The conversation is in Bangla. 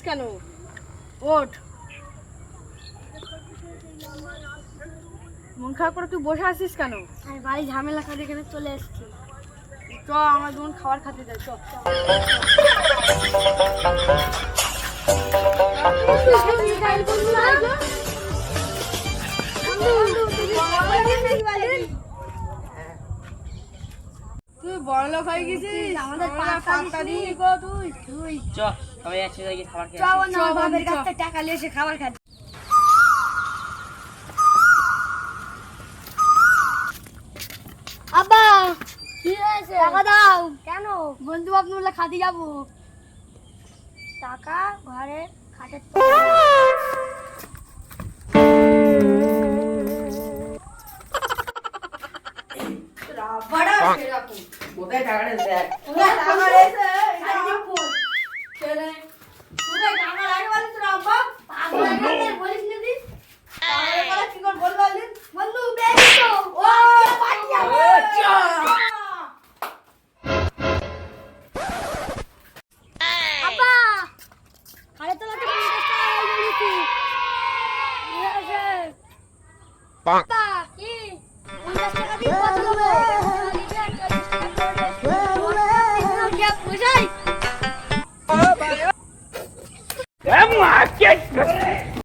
আছিস কেন? ওঠ। মন খারাপ করে তুই বসে আছিস কেন? আমি বাড়ি ঝামেলা করে এখানে চলে এসেছি। চ আমরা যেমন খাবার খাতে যাই, চ। তুই বড়লোক হয়ে গেছিস, আমাদের পাক্কা দিবি গো তুই। চ সবাই একসাথে গিয়ে খাবার খেয়ে চল আসি। না, বাবার কাছ থেকে টাকা নিয়ে এসে খাবার খাচ্ছি। আব্বা, কি হয়েছে? টাকা দাও। কেন? বন্ধু বান্ধব মিলে খাতে যাবো। টাকা ঘরে খাটের কোথায় টাকাটা দেখ? টাকা